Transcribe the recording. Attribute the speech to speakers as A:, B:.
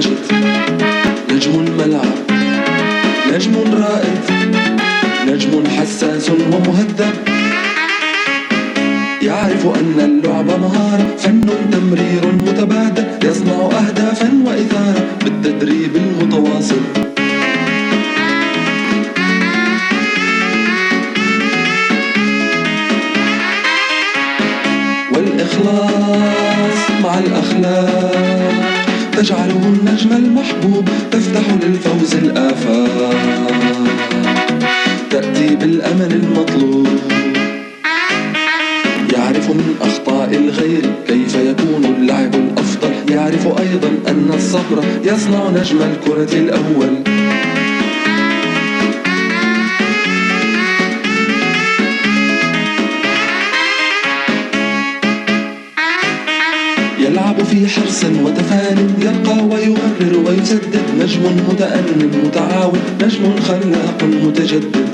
A: ماجد، نجم ملعب، نجم رائد، نجم حساس ومهذب، يعرف أن اللعب مهارة، فن تمرير متبادل، يصنع أهدافا وإثارة بالتدريب المتواصل. والإخلاص مع الأخلاق تجعله النجم المحبوب، تفتح للفوز الآفاق، تأتي بالأمل المطلوب. يعرف من أخطاء الغير كيف يكون اللعب الأفضل، يعرف أيضا أن الصبر يصنع نجم الكرة الأول. يلعب في حرص وتفان، يرقى ويمرر ويسدد، نجم متأن متعاون، نجم خلاق متجدد.